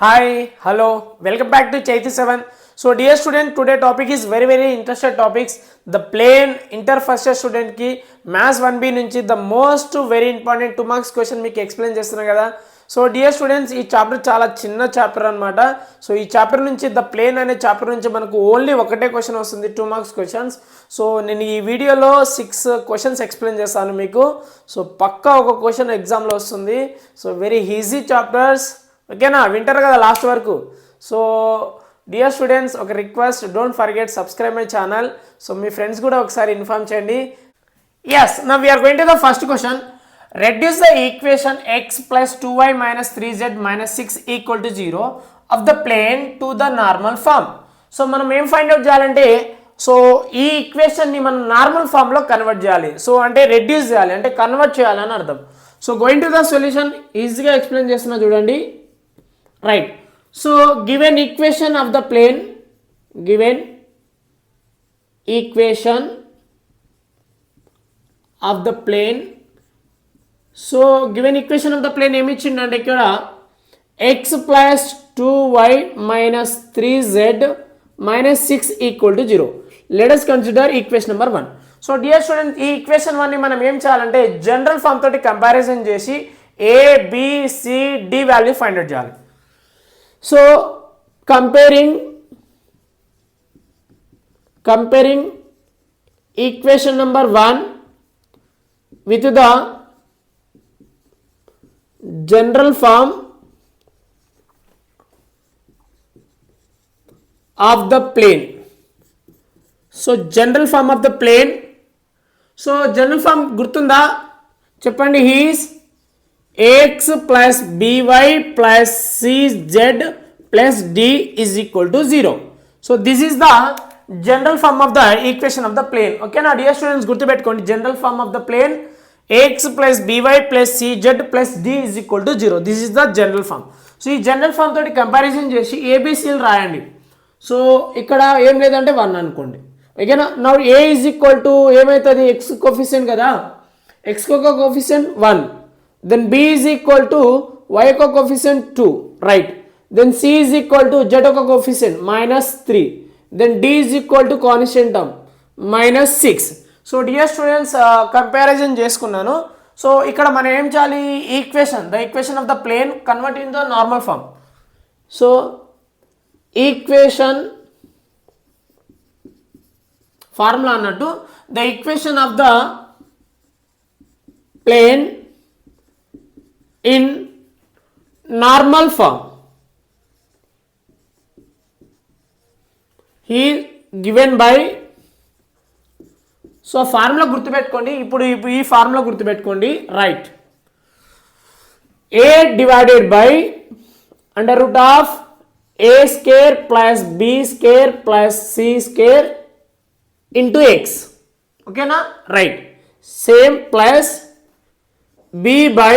Hi, hello, welcome back to Chaiti 7. So dear student, today topic is very interested topics. The plane inter first year student ki maths 1B నుంచి the most very important 2 marks question మీకు explain చేస్తున్నా కదా. So dear students, ఈ chapter చాలా చిన్న chapter అనమాట. So ఈ chapter నుంచి ద ప్లేన్ అనే చాప్టర్ నుంచి మనకు ఓన్లీ ఒకటే క్వశ్చన్ వస్తుంది, 2 మార్క్స్ క్వశ్చన్స్. సో నేను ఈ వీడియోలో 6 క్వశ్చన్స్ ఎక్స్ప్లెయిన్ చేస్తాను మీకు. సో పక్కా ఒక క్వశ్చన్ ఎగ్జామ్లో వస్తుంది. సో వెరీ ఈజీ చాప్టర్స్, ఓకేనా? వింటారు కదా లాస్ట్ వరకు. సో డియర్ స్టూడెంట్స్, ఒక request, don't forget subscribe my channel. So మీ ఫ్రెండ్స్ కూడా ఒకసారి ఇన్ఫార్మ్ చేయండి. Yes, now we are going to the first question. Reduce the equation x plus 2y minus 3z minus 6 equal to 0 of the plane to the normal form. So మనం ఏం find out చేయాలంటే, so ఈ ఈక్వేషన్ని మనం normal ఫామ్లో convert చేయాలి. So అంటే reduce చేయాలి, అంటే కన్వర్ట్ చేయాలని అర్థం. So going to the solution, ఈజీగా ఎక్స్ప్లెయిన్ చేస్తున్నా చూడండి. Right, so given equation of the plane, given equation of the plane. So given equation of the plane ఏమి ఇచ్చిండంటే ఇక్కడ x plus 2y minus 3z minus 6 equal to 0. Let us consider equation number 1. So dear student, ఈ equation 1ని మనం ఏం చేయాలంటే general form తోటి comparison చేసి a b c d value find out చేయాలి. So comparing equation number 1 with the general form of the plane. So general form of the plane. So general form గుర్తుందా చెప్పండి. is ax plus by plus cz plus d is equal to 0. So this is the general form of the equation of the plane. Okay na dear students, గుర్తుపెట్టుకోండి. general form of the plane ax plus by plus cz plus d is equal to 0. This is the general form. So ఈ general form తోటి comparison చేసి ఏబిసిలు రాయండి. So ఇక్కడ ఏం లేదంటే 1 అనుకోండి, ఓకేనా? Now a is equal to ఏమవుతుంది, ఎక్స్ కోఫిషియెంట్ కదా, ఎక్స్ ఒక coefficient 1, then b is equal to y ఒక coefficient 2, right? Then c is equal to z ఒక coefficient minus 3, then d is equal to constant term minus 6. So dear students, comparison చేసుకున్నాను. So ఇక్కడ మనం ఏం చేయాలి, equation, the equation of the plane convert in the normal form. So equation formula అన్నట్టు, the equation of the plane in normal form he given by. So formula గుర్తుపెట్టుకోండి. ఇప్పుడు ఈ formula గుర్తుపెట్టుకోండి, right? A divided by under root of a square plus b square plus c square into x, ఓకేనా? Right. Same plus b by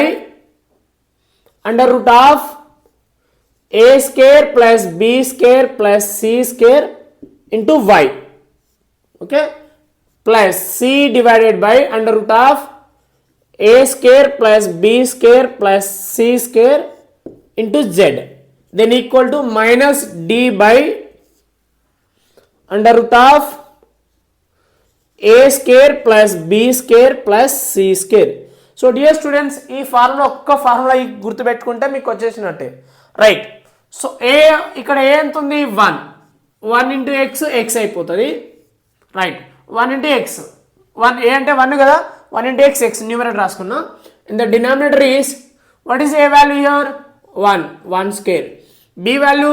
under root of a square plus b square plus c square into y, okay? plus c divided by under root of a square plus b square plus c square into z, then equal to minus d by under root of a square plus b square plus c square. So dear students, ఈ formula ఒక్క formula గుర్తుపెట్టుకుంటే మీకు వచ్చేసినట్టే, right? So ఏ ఇక్కడ ఏ ఎంత ఉంది, 1 into x అయిపోతుంది, right? 1 into x, 1 a అంటే 1 కదా, 1 ఇంటూ ఎక్స్ న్యూమరేటర్ రాసుకున్నాం. In the denominator is what is a value here, 1 square, b value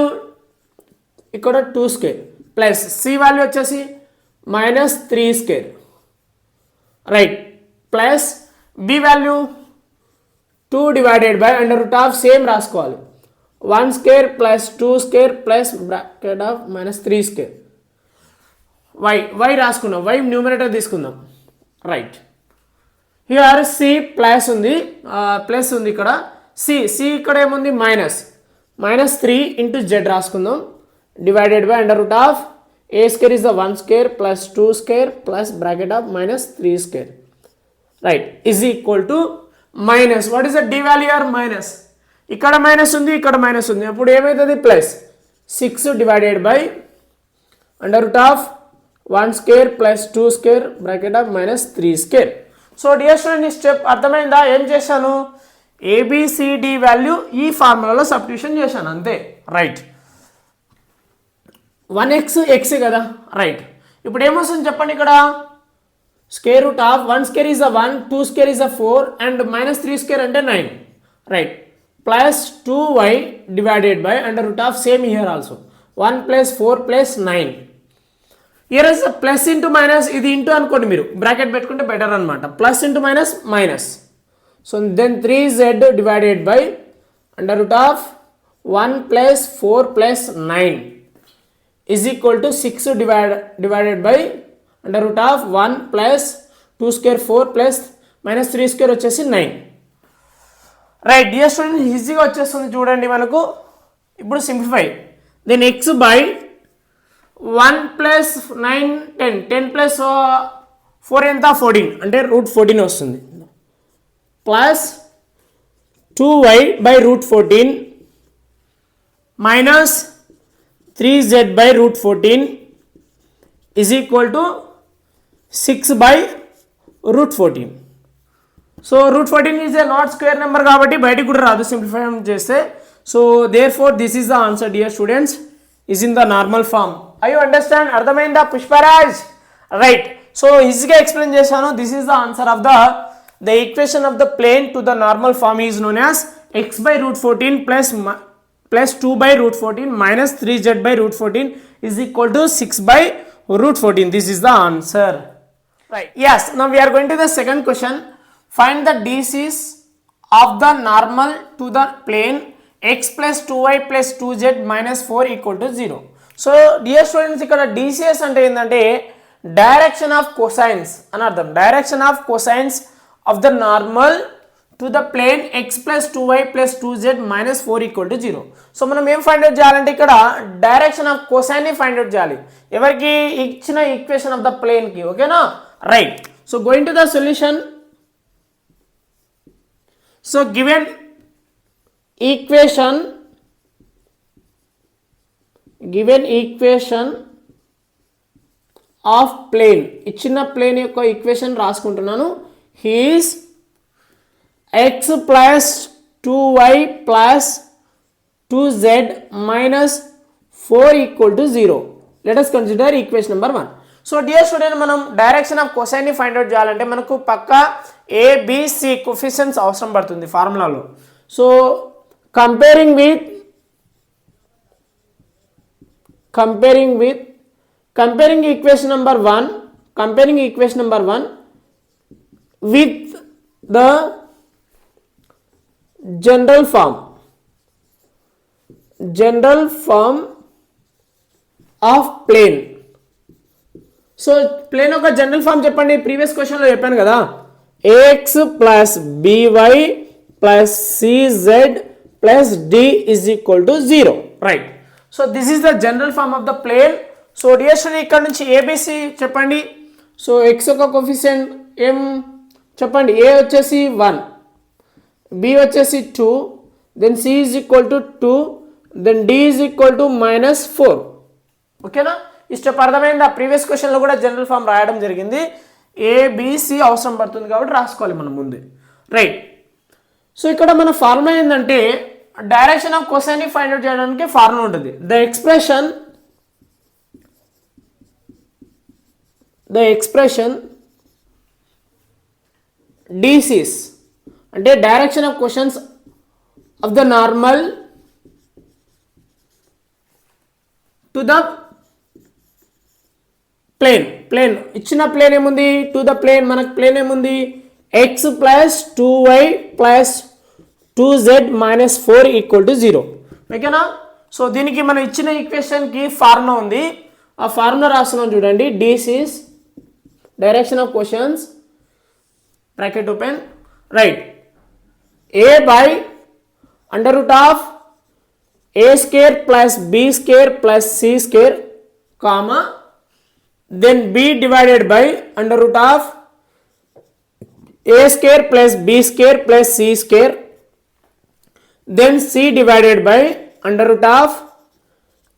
ఇక్కడ 2 స్క్వేర్ ప్లస్ సి వాల్యూ వచ్చేసి minus 3 square, right? Plus b value 2 divided by under root of same రాసుకోవాలి, 1 square plus 2 square plus bracket of minus 3 square. Y రాసుకున్నాం, why numerator తీసుకుందాం, right? Here c plus ఉంది, plus ఉంది ఇక్కడ, c ఇక్కడ ఏముంది, minus 3 into z రాసుకుందాం, divided by under root of a square is the 1 square plus 2 square plus bracket of minus 3 square, right? Is equal to minus, what is the d value here, minus. ఇక్కడ minus ఉంది, ఇక్కడ minus ఉంది, అప్పుడు ఏమవుతుంది plus 6 divided by under root of 1 square plus 2 square bracket of minus 3 square. So dear student, ఈ step అర్థమైందా? ఏం చేశాను, ఏబిసిడి వాల్యూ ఈ ఫార్ములాలో సబ్స్టిట్యూషన్ చేశాను అంతే. రైట్, 1x x కదా. రైట్, ఇప్పుడు ఏమొస్తుంది చెప్పండి, ఇక్కడ square root of 1 square is 1, 2 square is 4 and minus 3 square అంటే 9. Right, plus 2y divided by under root of same here also 1 plus 4 plus 9. Here is plus into minus, ఇది ఇంటూ అనుకోండి, మీరు బ్రాకెట్ పెట్టుకుంటే బెటర్ అనమాట. Plus into minus minus. So then 3z divided by under root of 1 plus 4 plus 9 is equal to 6 divided by under root of 1 plus 2 square 4 plus minus 3 square వచ్చేసి 9. Right dear student, ఈజీగా వచ్చేస్తుంది చూడండి మనకు. ఇప్పుడు simplify, then x by 1 plus 9 10, 10 plus 4 ఎంత 14 అంటే root 14 వస్తుంది. Plus 2y by root 14 minus 3z by root 14 is equal to 6 by root 14. So root 14 is a not square number కాబట్టి బయటికి కూడా రాదు సింప్లిఫై చేస్తే. So therefore this is the answer dear students, is in the normal form. I you understand? అర్థమైందా Pushparaj? Right, so ఈజీగా explain చేశాను. This is the answer of the equation of the plane to the normal form is known as x by root 14 plus 2 by root 14 minus 3z by root 14 is equal to 6 by root 14. This is the answer. Right. Yes. Now we are going to the second question. Find the DCs of the normal to the plane x plus 2y plus 2z minus 4 equal to 0. So dear students, ఇక్కడ DCS అంటే ఏంటంటే direction of cosines అని అర్థం. Direction of cosines of the normal to the plane x plus 2y plus 2z minus 4 equal to 0. So మనం ఏం find out చేయాలంటే ఇక్కడ direction of cosine ని ఫైండ్ అవుట్ చేయాలి. ఎవరికి? ఇచ్చిన ఈక్వేషన్ ఆఫ్ ద ప్లేన్ కి. ఓకేనా? Right, so going to the solution. So given equation of plane, ఇచ్చిన ప్లేన్ యొక్క ఈక్వేషన్ రాసుకుంటున్నాను. Is x plus 2y plus 2z minus 4 equal to 0. Let us consider equation number 1. So dear student, మనం direction of cosine ని find out చేయాలంటే మనకు పక్కా ABC coefficients అవసరం పడుతుంది ఫార్ములాలో. So comparing equation number 1 with the general form of plane. So plane యొక్క general form చెప్పండి. ప్రీవియస్ క్వశ్చన్ లో చెప్పాను కదా, ax plus by plus cz plus d is equal to 0. Right, so this is the general form of the plane. So dear student, ఇక్కడ నుంచి ABC చెప్పండి. So X యొక్క coefficient ఏం చెప్పండి? ఏ వచ్చేసి 1, b వచ్చేసి 2, then c is equal to 2, then d is equal to -4. ఓకేనా? ఈ స్టెప్ అర్థమైందా? ప్రీవియస్ క్వశ్చన్లో కూడా జనరల్ ఫామ్ రాయడం జరిగింది. ఏబిసి అవసరం పడుతుంది కాబట్టి రాసుకోవాలి మనం ముందే. రైట్, సో ఇక్కడ మన ఫార్ములా ఏంటంటే డైరెక్షన్ ఆఫ్ కొసైన్ ని ఫైండ్ అవుట్ చేయడానికి ఫార్ములా ఉంటుంది. ద ఎక్స్ప్రెషన్ DCs అంటే direction of questions of the normal to the plane ఇచ్చిన ప్లేన్ ఏముంది? టు ద ప్లేన్ మనకు ప్లేన్ ఏముంది? x plus 2y plus 2z minus 4 equal to 0. ఓకేనా? So దీనికి మనం ఇచ్చిన ఈక్వేషన్కి ఫార్ములా ఉంది. ఆ ఫార్ములా రాస్తున్నాం చూడండి. DCs direction of questions bracket open, right, a by under root of a square plus b square plus c square comma then b divided by under root of a square plus b square plus c square then c divided by under root of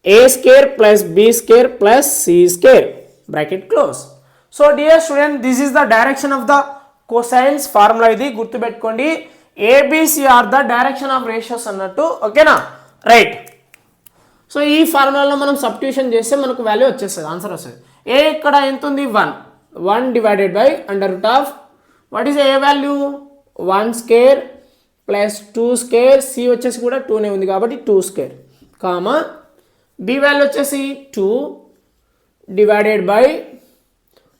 a square plus b square plus c square, bracket close. So dear student, this is the direction of the cosines formula. ఇది గుర్తుపెట్టుకోండి, abc are the direction of ratios అన్నట్టు, ఓకేనా? Right. So ఈ ఫార్ములాలో మనం substitution చేస్తే మనకు value వచ్చేస్తుంది, ఆన్సర్ వస్తుంది. ఏ ఇక్కడ ఎంత ఉంది? 1 divided by under root of what is a value 1 square plus 2 square, c వచ్చేసి కూడా 2నే ఉంది కాబట్టి 2 స్క్వేర్, కామా బి వాల్యూ వచ్చేసి 2 divided by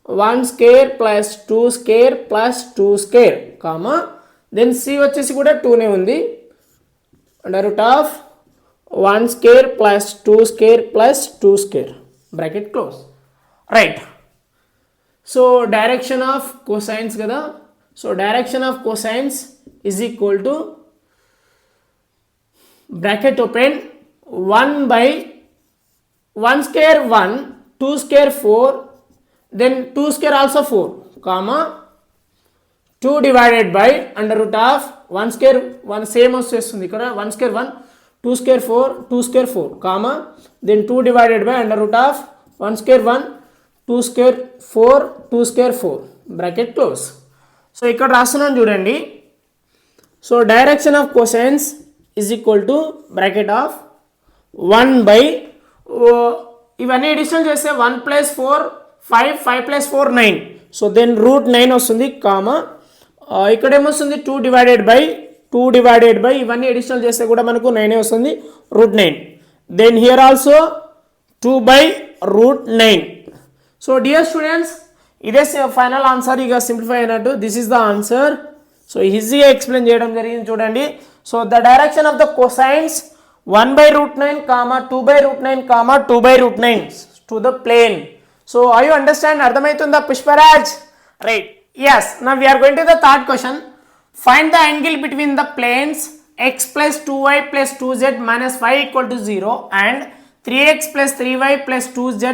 1 square plus 2 square plus 2 square, comma then c వచ్చేసి కూడా 2నే ఉంది under root of 1 square plus 2 square plus 2 square, bracket close. Right. So direction of cosines కదా, so direction of cosines is equal to bracket open 1 by 1 square 1, 2 square 4, then 2 square also 4, comma 2 divided by under root of 1 square 1 same వచ్చేస్తుంది ఇక్కడ 1 square 1, 2 square 4, 2 square 4, comma then 2 divided by under root of 1 square 1, 2 square 4, 2 square 4, bracket close. So ఇక్కడ రాస్తున్నాను చూడండి. So direction of cosines is equal to bracket of 1 by ఇవన్నీ edition చేస్తే 1 + 4 5, 5 + 4 9, so then route 9 వస్తుంది, comma ఇక్కడ ఏమొస్తుంది 2 divided by ఇవన్నీ additional చేస్తే కూడా మనకు 9 వస్తుంది, root 9, then here also 2 by root 9. So dear students, ఇదే ఫైనల్ ఆన్సర్. ఇక సింప్లిఫై అయినట్టు, this is the answer. So ఈజీగా ఎక్స్ప్లెయిన్ చేయడం జరిగింది చూడండి. So the direction of the cosines 1 by root 9, comma 2 by root 9, comma 2 by root 9 to the plane. So are you understand? అర్థమవుతుందా Pushparaj? Right. yes, now we are going to the third question. Find the angle between the planes x plus 2y plus 2z minus 5 equal to 0 and 3x plus 3y plus 2z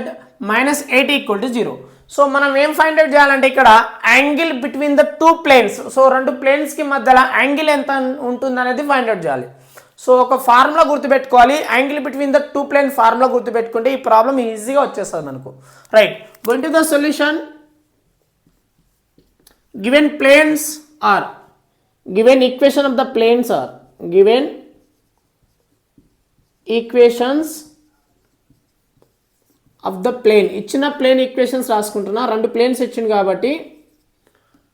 minus 8 equal to 0. So మనం ఏం find out చేయాలంటే ఇక్కడ angle between the two planes, so రెండు ప్లేన్స్కి మధ్యలో angle ఎంత ఉంటుంది అనేది ఫైండ్ అవుట్ చేయాలి. సో ఒక ఫార్ములా గుర్తుపెట్టుకోవాలి, angle between the two plane formula గుర్తుపెట్టుకుంటే ఈ ప్రాబ్లం ఈజీగా వచ్చేస్తుంది మనకు. Right. Going to the solution. Given planes or given equation of the planes or given equations of the plane. ఇచ్చిన ప్లేన్ ఈక్వేషన్స్ రాసుకుంటున్నా, రెండు ప్లేన్స్ ఇచ్చింది కాబట్టి.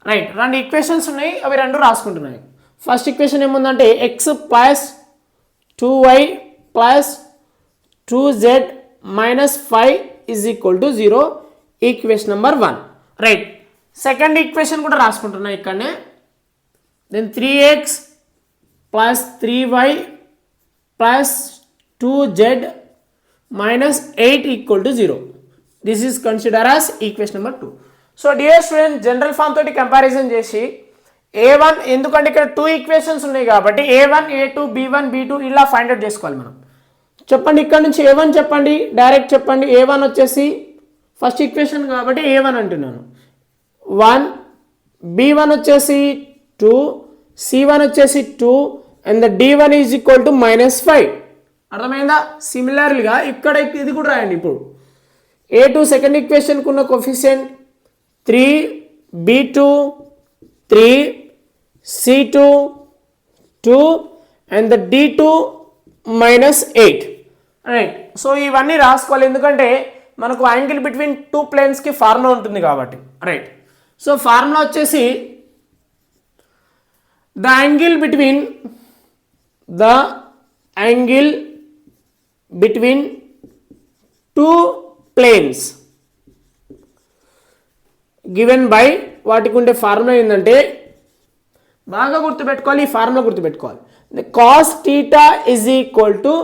రైట్. రెండు ఈక్వేషన్స్ ఉన్నాయి, అవి రెండు రాసుకుంటున్నాయి. ఫస్ట్ ఈక్వేషన్ ఏముందంటే x plus 2y plus 2z minus 5 is equal to 0, equation number 1. Right. Second equation కూడా రాసుకుంటున్నా ఇక్కడనే. Then 3x plus 3y plus 2z minus 8 equal to 0. This is considered as equation number 2. So dear student, general form తోటి comparison చేసి a1, ఎందుకంటే ఇక్కడ 2 equations ఉన్నాయి కాబట్టి a1, a2, b1, b2 ఇలా ఫైండ్ అవుట్ చేసుకోవాలి మనం. చెప్పండి, ఇక్కడ నుంచి a1 చెప్పండి, డైరెక్ట్ చెప్పండి. a1 వచ్చేసి ఫస్ట్ ఈక్వేషన్ కాబట్టి a1 అంటున్నాను 1, b1 వచ్చేసి 2, c1 వచ్చేసి 2 and the d1 is equal to -5. అర్థమైందా? సిమిలర్లీగా ఇక్కడ ఇది కూడా రాయండి. ఇప్పుడు a2 సెకండ్ ఈక్వేషన్కి ఉన్న coefficient 3, b2 3, c2 2 and the d2 -8. Right. So ఇవన్నీ రాసుకోవాలి, ఎందుకంటే మనకు యాంగిల్ బిట్వీన్ టూ ప్లేన్స్కి ఫార్ములా ఉంటుంది కాబట్టి. రైట్. సో ఫార్ములా వచ్చేసి the angle between two planes given by వాటికి ఉండే ఫార్ములా ఏంటంటే బాగా గుర్తుపెట్టుకోవాలి, ఈ ఫార్ములా గుర్తుపెట్టుకోవాలి. cos theta is equal to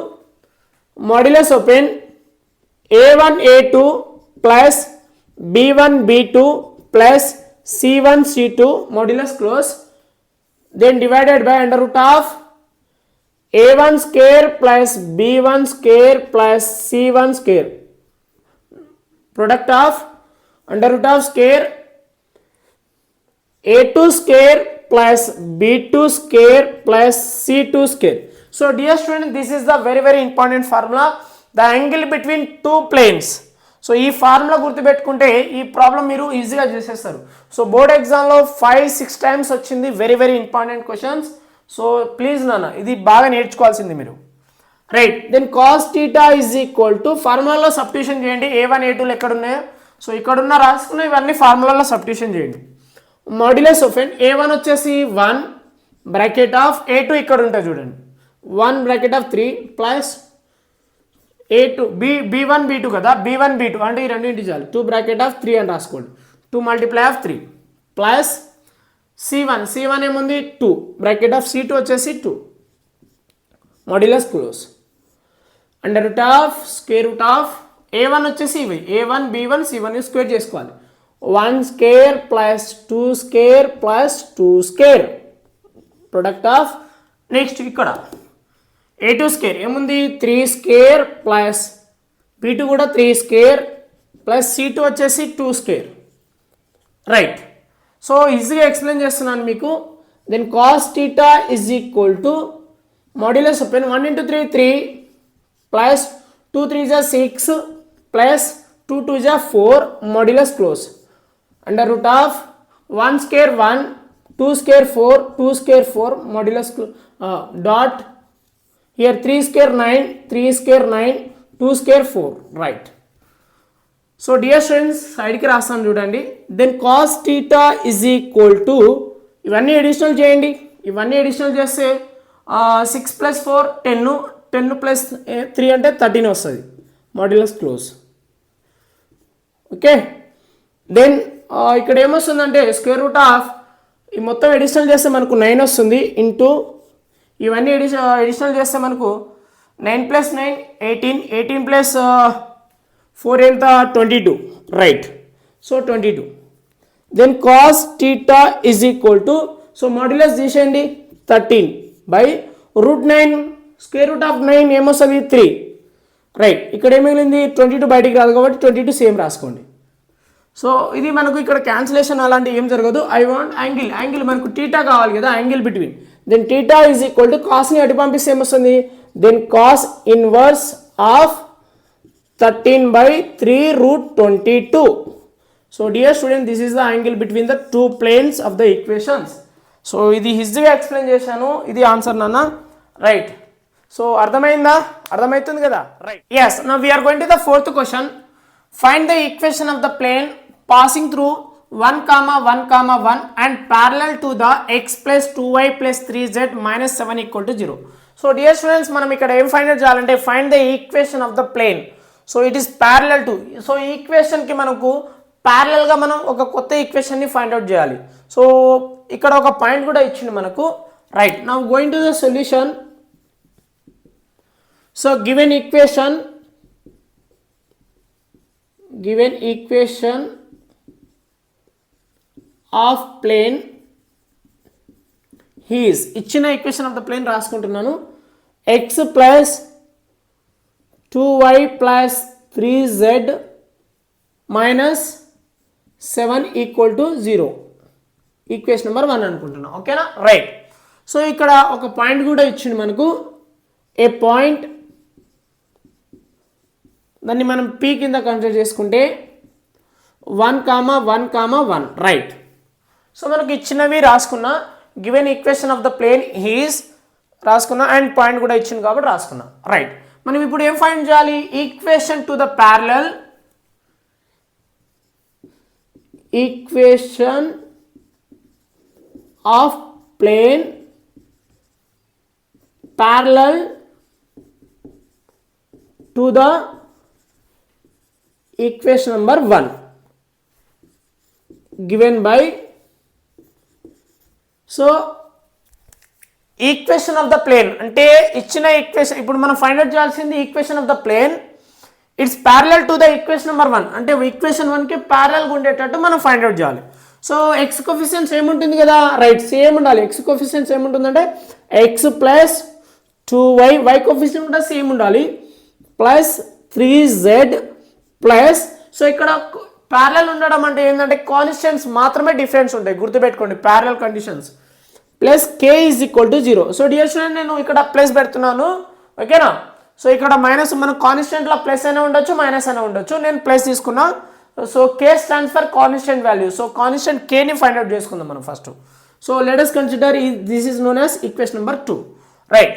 modulus open a1 a2 plus b1 b2 plus c1 c2 modulus close, then divided by under root of a1 square plus b1 square plus c1 square, product of under root of square a2 square plus b2 square plus c2 square. So dear student, this is the very very important formula, the angle between two planes. So ఈ formula గుర్తుపెట్టుకుంటే ఈ problem మీరు ఈజీగా చేసేస్తారు. So board ఎగ్జామ్లో 5-6 times వచ్చింది, very very important questions. So please నాన్న ఇది బాగా నేర్చుకోవాల్సింది మీరు. Right, then cos theta is equal to ఫార్ములాలో సబ్స్టిట్యూషన్ చేయండి. A1 A2 ఎక్కడ ఉన్నాయో సో ఇక్కడ ఉన్న రాసుకున్న ఇవన్నీ ఫార్ములాలో సబ్స్టిట్యూషన్ చేయండి. మాడ్యులస్ ఆఫ్ A1 వచ్చేసి 1 బ్రాకెట్ ఆఫ్ A2 ఇక్కడ ఉంటుంది చూడండి 1 bracket of 3 plus A2 B1 B2 కదా, B1 B2 అంటే ఈ రెండు ఇంటిజాలు 2 బ్రాకెట్ ఆఫ్ 3 అని రాసుకోండి. 2 మల్టిప్లై ఆఫ్ 3 ప్లస్ C1 ఏముంది 2 బ్రాకెట్ ఆఫ్ C2 వచ్చేసి 2 modulus close under root of square root of A1 వచ్చేసి ఇవి A1 B1 C1 స్క్వేర్ చేసుకోవాలి. 1 square plus 2 square plus 2 square product of next ఇక్కడ A2 స్క్వేర్ ఏముంది 3 square plus B2 కూడా 3 square plus C2 వచ్చేసి 2 square. Right, so ఈజీగా explain చేస్తున్నాను మీకు. Then cos theta is equal to modulus of 1 into 3 3 plus 2 3 is 6 plus 2 2 is 4 modulus close under root of 1 square 1 2 square 4 2 square 4 modulus dot here 3 square 9 3 square 9 2 square 4. Right, so dear students సైడ్కి రాస్తాను చూడండి. Then cos theta is equal to ఇవన్నీ additional చేయండి. ఇవన్నీ additional చేస్తే 6 + 4 10 10 + 3 అంటే 13 వస్తుంది modulus close. Okay, then ఇక్కడ ఏమొస్తుందంటే స్క్వేర్ రూట్ ఆఫ్ ఈ మొత్తం అడిషనల్ చేస్తే మనకు 9 వస్తుంది ఇంటూ ఇవన్నీ అడిషనల్ చేస్తే మనకు 9 + 9 18 18 + 4 ఎంత 22. Right, so 22. Then cos theta is equal to so modulus తీసేయండి 13 బై √9 స్క్వేర్ రూట్ ఆఫ్ 9 ఏమొస్తుంది 3. రైట్, ఇక్కడ ఏం మిగిలింది 22 బయటికి రాదు కాబట్టి 22 సేమ్ రాసుకోండి. సో ఇది మనకు ఇక్కడ క్యాన్సిలేషన్ అలాంటి ఏం జరగదు. ఐ వాంట్ యాంగిల్ మనకు థీటా కావాలి కదా, angle between. Then theta is equal to కాస్ని అటు పంపిస్తే ఏమొస్తుంది then cos inverse of 13/3√22. So dear student, this is the angle between the two planes of the equations. So ఇది ఈజీగా ఎక్స్ప్లెయిన్ చేశాను, ఇది ఆన్సర్ నాన్న. రైట్, సో అర్థమైందా? అర్థమవుతుంది కదా. Right, yes. Now we are going to the fourth question. Find the equation of the plane passing through 1, 1, 1 and parallel to the x plus 2y plus 3z minus 7 equal to 0. So dear students మనం ఇక్కడ ఏం find out చేయాలంటే find the equation of the plane. So it is parallel to, so ఈ ఈక్వేషన్కి మనకు ప్యారలల్గా మనం ఒక కొత్త ఈక్వేషన్ని ఫైండ్ అవుట్ చేయాలి. సో ఇక్కడ ఒక పాయింట్ కూడా ఇచ్చింది మనకు. Right, now going to the solution. So given equation of plane is ఇచ్చిన ఈక్వేషన్ ఆఫ్ ద ప్లేన్ రాసుకుంటున్నాను. x plus 2y plus 3z minus 7 equal to 0 equation number 1 అనుకుంటున్నాను. ఓకేనా. రైట్, సో ఇక్కడ ఒక పాయింట్ కూడా ఇచ్చింది మనకు, ఏ పాయింట్, దాన్ని మనం p కింద కన్సిడర్ చేసుకుంటే 1, 1, 1. రైట్, సో మనకు ఇచ్చినవి రాసుకున్నా, given equation of the plane is రాసుకున్నా అండ్ పాయింట్ కూడా ఇచ్చింది కాబట్టి రాసుకున్నా. రైట్, మనం ఇప్పుడు ఏం ఫైండ్ చేయాలి? Equation to the parallel, equation of plane parallel to the equation number 1 given by. So equation of the plane అంటే ఇచ్చిన ఈక్వేషన్, ఇప్పుడు మనం ఫైండ్ అవుట్ చేయాల్సింది equation of the plane it's parallel to the equation number 1 అంటే equation 1కి ప్యారలల్గా ఉండేటట్టు మనం ఫైండ్ అవుట్ చేయాలి. సో ఎక్స్ కోఫిషియన్స్ ఏముంటుంది కదా, రైట్ సేమ్ ఉండాలి. ఎక్స్ కోఫిషియన్స్ ఏముంటుందంటే x plus 2y, y coefficients కూడా సేమ్ ఉండాలి, ప్లస్ 3z ప్లస్. సో ఇక్కడ ప్యారలల్ ఉండడం అంటే ఏంటంటే కాన్స్టెంట్స్ మాత్రమే డిఫరెన్స్ ఉంటాయి, గుర్తుపెట్టుకోండి. Parallel conditions plus k is equal to 0. So dear student నేను ఇక్కడ ప్లస్ పెడుతున్నాను, ఓకేనా. సో ఇక్కడ మైనస్ మనకు కాన్స్టెంట్లో ప్లస్ అయినా ఉండొచ్చు మైనస్ అయినా ఉండొచ్చు, నేను ప్లస్ తీసుకున్నా. So k stands for constant value. So constant కేని ఫైండ్ అవుట్ చేసుకుందాం మనం first. So let us consider this is known as equation number 2, right.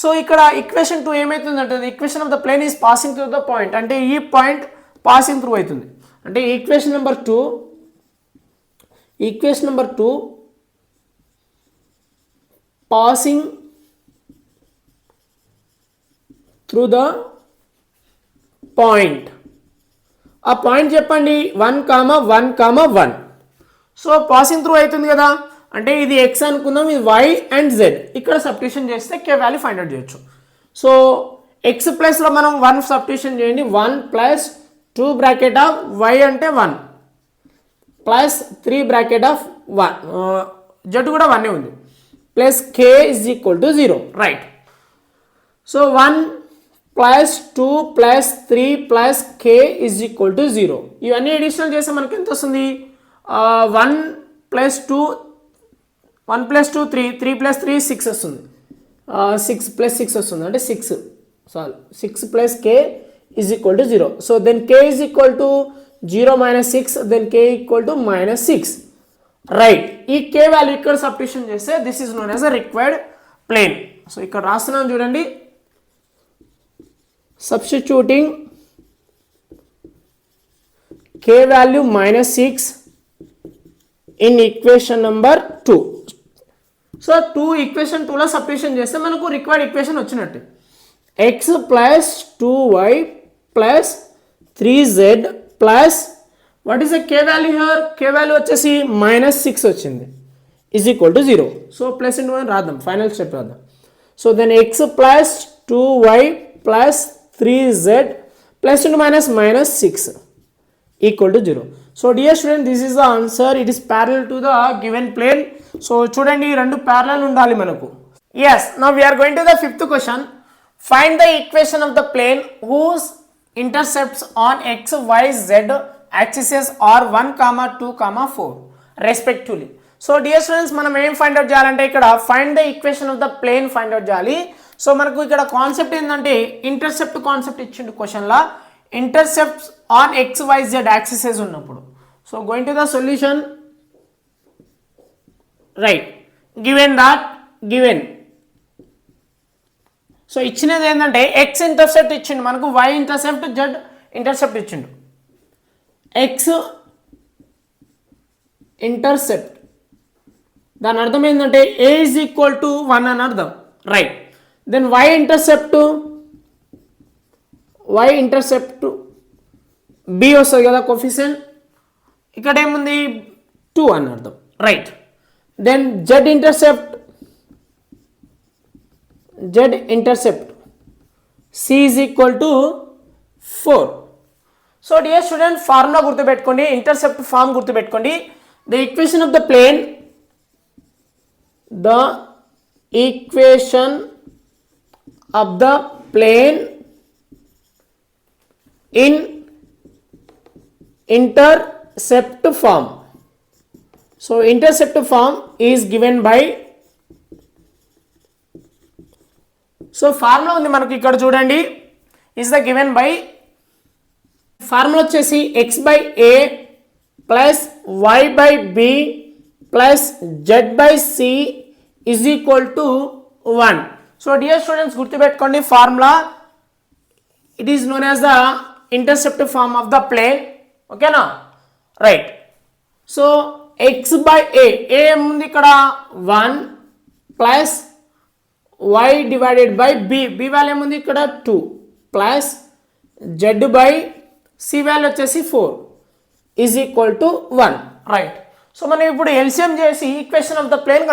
So ఇక్కడ ఈక్వేషన్ 2 ఏమవుతుందంటే equation of the plane is passing through the point, అంటే ఈ point passing through అవుతుంది. అంటే equation number 2 passing through the point. ఆ point చెప్పండి 1,1,1. So passing through అవుతుంది కదా, అంటే ఇది ఎక్స్ అనుకుందాం, ఇది వై అండ్ జెడ్. ఇక్కడ సబ్స్టిట్యూషన్ చేస్తే కే వాల్యూ ఫైండ్ అవుట్ చేయొచ్చు. సో ఎక్స్ ప్లస్లో మనం 1 సబ్స్టిట్యూషన్ చేయండి, 1 ప్లస్ 2 బ్రాకెట్ ఆఫ్ వై అంటే 1 ప్లస్ 3 బ్రాకెట్ ఆఫ్ 1, జెడ్ కూడా 1 ఉంది, plus k is equal to 0, right. So 1 plus 2 plus 3 plus k is equal to 0. ఇవన్నీ అడిషనల్ చేస్తే మనకి ఎంత వస్తుంది? 1 ప్లస్ 2 3, 3 ప్లస్ 3 6 వస్తుంది, 6 ప్లస్ 6 వస్తుంది, అంటే 6 plus k is equal to 0. So then k is equal to 0 minus 6, then k equal to -6, right. ఈ k value ఇక్కడ సబ్స్టిట్యూషన్ చేస్తే this is known as a required plane. So ఇక్కడ రాస్తున్నాను చూడండి, substituting k value -6 in equation number 2. So 2 equation 2లో substitution చేస్తే మనకు required equation వచ్చినట్టు, x plus 2y plus 3z plus what is the k value here? k value వచ్చేసి -6 వచ్చింది, is equal to 0. So plus into అని రాద్దాం, final step రాద్దాం. So then x plus 2y plus 3z plus into minus 6 equal to 0. So dear student, this is the answer. It is parallel to the given plane. So చూడండి రెండు parallel ఉండాలి మనకు. Yes, now we are going to the fifth question. Find the equation of the plane whose intercepts on x, y, z axes are 1, 2, 4 respectively. So dear students, మనం ఏం find out చేయాలంటే ఇక్కడ find the equation of the plane find out చేయాలి. So మనకు ఇక్కడ concept ఏంటంటే intercept concept ఇచ్చిండు క్వశ్చన్లో, ఇంటర్సెప్ట్స్ ఆన్ XYZ యాక్సిసెస్ ఉన్నప్పుడు. So going to the solution, right. Given so ఇచ్చినది ఏంటంటే ఎక్స్ ఇంటర్సెప్ట్ ఇచ్చిండు మనకు, వై ఇంటర్సెప్ట్, జెడ్ ఇంటర్సెప్ట్ ఇచ్చిండు. ఎక్స్ ఇంటర్సెప్ట్ దాని అర్థం ఏంటంటే ఏ ఈజ్ ఈక్వల్ టు 1 అని అర్థం, right. Then y intercept b వస్తుంది కదా కోఫిషియంట్, ఇక్కడ ఏముంది 2 అని అర్థం, right. Then z intercept c is equal to 4. So dear student, formula గుర్తుపెట్టుకోండి, ఇంటర్సెప్ట్ ఫార్మ్ గుర్తుపెట్టుకోండి. The equation of the plane, of the plane in intercept form. So intercept form is given by, so formula ఉంది మనకి ఇక్కడ చూడండి, is the given by, formula వచ్చేసి x/a plus y/b plus z/c is equal to 1. So dear students గుర్తుపెట్టుకోండి formula, it is known as the intercept form of the plane, ఓకేనా, right. So x/a ఏముంది ఇక్కడ 1 plus y divided by b value ఏముంది ఇక్కడ 2 plus z/c value వచ్చేసి 4 is equal to 1, right. So మనం ఇప్పుడు LCM చేసి ఈక్వేషన్ ఆఫ్ ద ప్లేన్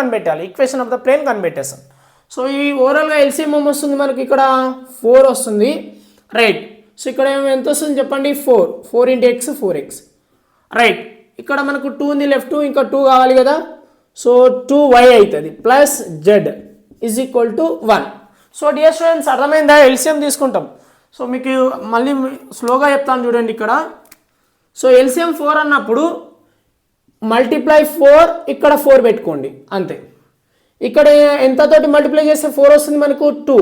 కనిపెట్టేసాం. సో ఈ ఓవరాల్గా ఎల్సిఎం వస్తుంది మనకి ఇక్కడ 4 వస్తుంది, రైట్. సో ఇక్కడ ఎంత వస్తుంది చెప్పండి, 4 ఇంటూ ఎక్స్ 4x, రైట్. ఇక్కడ మనకు 2 ఉంది లెఫ్ట్, ఇంకా 2 కావాలి కదా. సో 2y అవుతుంది plus Z is equal to 1. So dear students అర్థమైందా? ఎల్సిఎం తీసుకుంటాం. సో మీకు మళ్ళీ స్లోగా చెప్తాను చూడండి ఇక్కడ. సో ఎల్సిఎం 4 అన్నప్పుడు మల్టిప్లై 4 ఇక్కడ 4 పెట్టుకోండి అంతే. ఇక్కడ ఎంత తోటి మల్టిప్లై చేస్తే 4 వస్తుంది మనకు 2.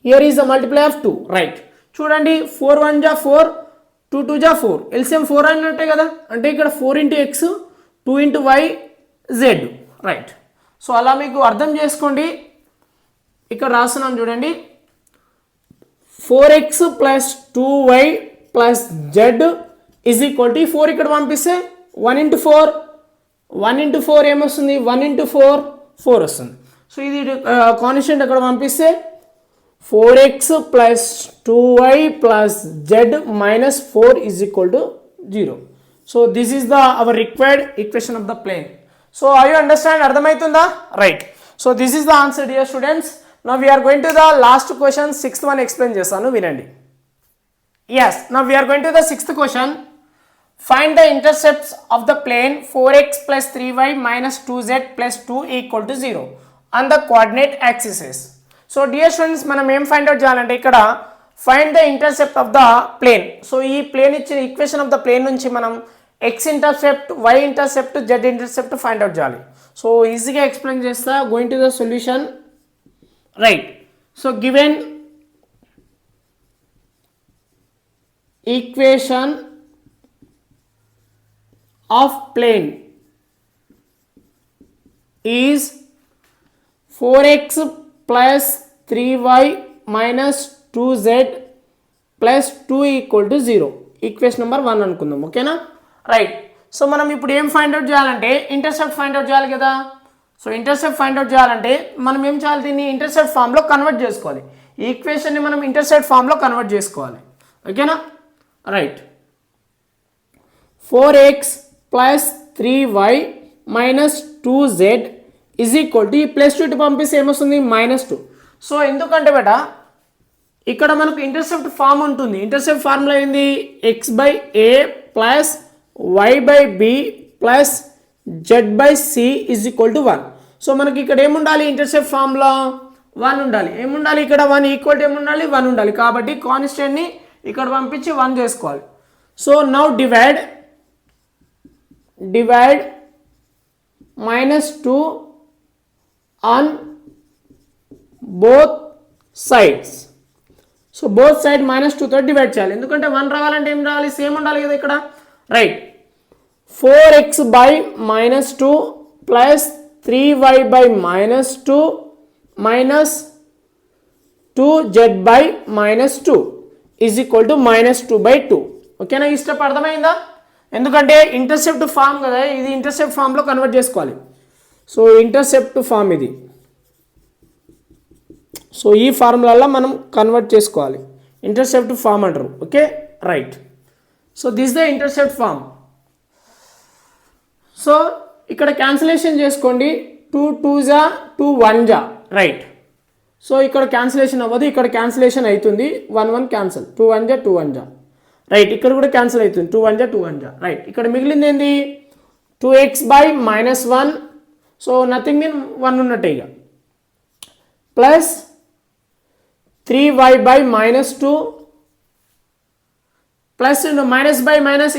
Here is the multiply of 2, right. చూడండి 4 1 జా 4, 2 2 జా 4, ఎల్సిఎం 4 అన్నట్టే కదా, అంటే ఇక్కడ 4 × x 2 × y z, right. So అలా మీకు అర్థం చేసుకోండి. ఇక్కడ రాస్తున్నాను చూడండి, 4x + 2y + z is equal to 4 ఇక్కడ పంపిస్తే 1 × 4, 1 × 4 ఏమొస్తుంది, 1 × 4 4 వస్తుంది. సో ఇది కాన్స్టెంట్ అక్కడ పంపిస్తే 4x + 2y + z - 4 is equal to 0. So this is the our required equation of the plane. So I you understand, అర్థమవుతుందా, right. So this is the answer dear students. Now we are going to the last question, 6th one explain చేస్తాను వినండి. Yes, now we are going to the 6th question. Find the intercepts of the plane 4x + 3y - 2z + 2 = 0 on the coordinate axes. So dear students, మనం ఏం find out చేయాలంటే ఇక్కడ find the intercept of the plane. So ఈ plane ఇచ్చిన equation of the plane నుంచి మనం x intercept, y intercept, z intercept find out చేయాలి. So ఈజీగా ఎక్స్ప్లెయిన్ చేస్తా, going to the solution, right. So given equation of plane is 4x + 3y - 2z + 2 = 0. Equation number 1 అనుకుందాం, ఓకేనా, right. So మనం ఇప్పుడు ఏం ఫైండ్ అవుట్ చేయాలంటే ఇంటర్సెప్ట్ ఫైండ్ అవుట్ చేయాలి కదా. సో ఇంటర్సెప్ట్ ఫైండ్ అవుట్ చేయాలంటే మనం ఏం చేయాలి, దీన్ని ఇంటర్సెప్ట్ ఫామ్లో కన్వర్ట్ చేసుకోవాలి. ఈ ఈక్వేషన్ని మనం ఇంటర్సెప్ట్ ఫామ్లో కన్వర్ట్ చేసుకోవాలి, ఓకేనా, right. 4x + 3y - 2z is equal to ఈ +2 ఇటు పంపిస్తే ఏమొస్తుంది, -2. సో ఎందుకంటే బేట ఇక్కడ మనకు ఇంటర్సెప్ట్ ఫామ్ ఉంటుంది. ఇంటర్సెప్ట్ ఫార్ములా ఏంది, x/a + y/b + z/c is equal to 1. So మనకి ఇక్కడ ఏముండాలి, ఇంటర్సెప్ట్ ఫార్ములా 1 ఉండాలి. ఏముండాలి ఇక్కడ, 1 ఈక్వల్ టు ఏముండాలి, 1 ఉండాలి. కాబట్టి కాన్స్టెంట్ని ఇక్కడ పంపించి 1 చేసుకోవాలి. So now divide -2 on both sides. So both side -2 తో డివైడ్ చేయాలి. ఎందుకంటే 1 రావాలంటే ఏం రావాలి, సేమ్ ఉండాలి కదా ఇక్కడ, right. 4x / -2 + 3y / -2 - 2z / -2 is equal to -2/2. ఓకేనా, ఈ స్టెప్ అర్థమైందా? ఎందుకంటే ఇంటర్సెప్ట్ ఫామ్ కదా, ఇది ఇంటర్సెప్ట్ ఫామ్లో కన్వర్ట్ చేసుకోవాలి. సో ఇంటర్సెప్ట్ ఫామ్ ఇది. సో ఈ ఫార్ములాలో మనం కన్వర్ట్ చేసుకోవాలి, ఇంటర్సెప్ట్ ఫామ్ అంటారు, okay, right. So this the intercept form. So ఇక్కడ క్యాన్సిలేషన్ చేసుకోండి, 2 2 2 1 రైట్. సో ఇక్కడ క్యాన్సిలేషన్ అవ్వదు, ఇక్కడ క్యాన్సిలేషన్ అవుతుంది, 1 1 క్యాన్సిల్, 2 1 2 1 రైట్. ఇక్కడ కూడా క్యాన్సిల్ అవుతుంది, 2 1 2 1 రైట్. ఇక్కడ మిగిలింది ఏంది, 2x / -1, సో నథింగ్ మీన్ 1 ఉన్నట్టే ఇక, ప్లస్ 3y / -2 ప్లస్ -/-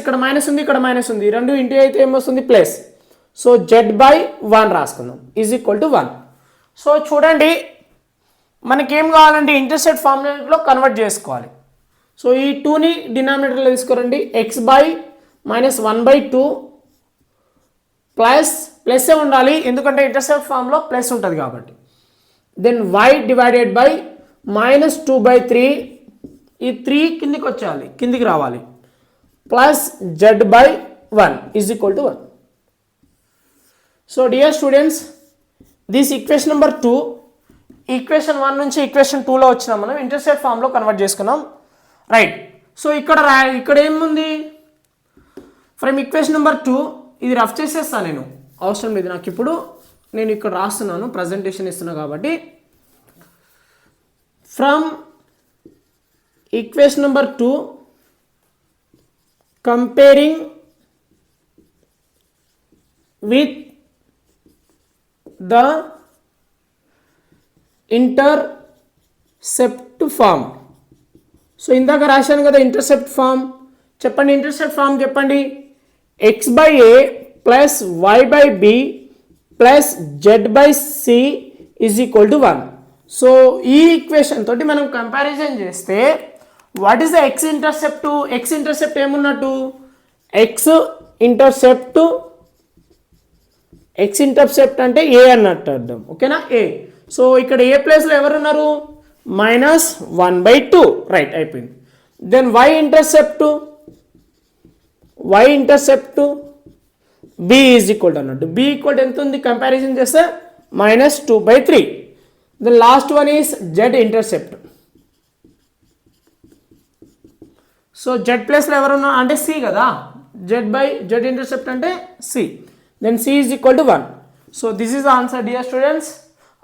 ఇక్కడ మైనస్ ఉంది, ఇక్కడ మైనస్ ఉంది, రెండు ఇంటూ అయితే ఏమొస్తుంది, ప్లస్. సో z/1 రాసుకుందాం ఈజ్ ఈక్వల్ టు 1. సో చూడండి మనకేం కావాలంటే ఇంటర్సెప్ట్ ఫార్ములాలో కన్వర్ట్ చేసుకోవాలి. సో ఈ 2ని డినామినేటర్లో తీసుకోరండి, x / -1/2 ప్లస్ ఉండాలి, ఎందుకంటే ఇంటర్సెప్ట్ ఫామ్లో ప్లస్ ఉంటుంది కాబట్టి. దెన్ y / -2/3, ఈ 3 కిందికి వచ్చేయాలి, కిందికి రావాలి, plus z/1 is equal to 1. So dear students, this equation number 2, equation 1 నుంచి ఈక్వేషన్ 2లో వచ్చినాం మనం, ఇంటర్సెప్ట్ ఫామ్లో కన్వర్ట్ చేసుకున్నాం, రైట్. సో ఇక్కడ ఏముంది, ఫ్రమ్ ఈక్వేషన్ నెంబర్ 2, ఇది రఫ్ చేసేస్తాను నేను, అవసరం లేదు నాకు ఇప్పుడు, నేను ఇక్కడ రాస్తున్నాను, ప్రజెంటేషన్ ఇస్తున్నా కాబట్టి. From equation number 2, comparing with the intercept form. So ఇందాక రాశాను కదా ఇంటర్సెప్ట్ ఫామ్, చెప్పండి ఇంటర్సెప్ట్ ఫామ్ చెప్పండి, x/a + y/b + z/c is equal to 1. So ఈ ఈక్వేషన్ తోటి మనం కంపారిజన్ చేస్తే what is the x intercept ఏమున్నట్టు, ఎక్స్ ఇంటర్సెప్ట్ అంటే ఏ అన్నట్టు అర్థం, ఓకేనా, ఏ. సో ఇక్కడ ఏ ప్లేస్లో ఎవరున్నారు, -1/2, రైట్, అయిపోయింది. Then y intercept b is equal అన్నట్టు, బి ఈక్వల్ ఎంత ఉంది కంపారిజన్ చేస్తే -2/3. Then last one is z intercept. So z ప్లేస్లో ఎవరున్నా అంటే సి కదా, జెడ్ ఇంటర్సెప్ట్ అంటే c. Then c is equal to 1. So this is the answer dear students.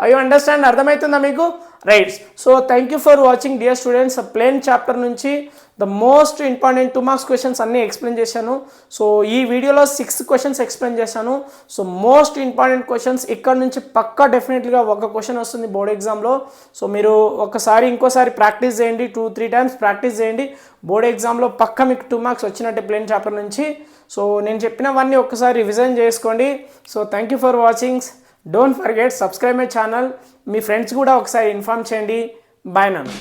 I you understand, అర్థమవుతుందా మీకు, right. So thank you for watching dear students. Plane chapter నుంచి the most important 2 marks questions అన్నీ explain చేశాను. So ఈ వీడియోలో 6 questions explain చేశాను. So most important questions ఇక్కడ నుంచి పక్కా డెఫినెట్లీగా ఒక క్వశ్చన్ వస్తుంది బోర్డ్ ఎగ్జామ్లో. సో మీరు ఇంకోసారి ప్రాక్టీస్ చేయండి, 2-3 టైమ్స్ ప్రాక్టీస్ చేయండి. బోర్డ్ ఎగ్జామ్లో పక్కా మీకు 2 మార్క్స్ వచ్చినట్టే ప్లేన్ చాప్టర్ నుంచి. సో నేను చెప్పినవన్నీ ఒక్కసారి రివిజన్ చేసుకోండి. So thank you for watching. Don't forget subscribe my channel. Me friends కూడా ఒకసారి ఇన్ఫార్మ్ చేయండి. బాయ్ నాన్న.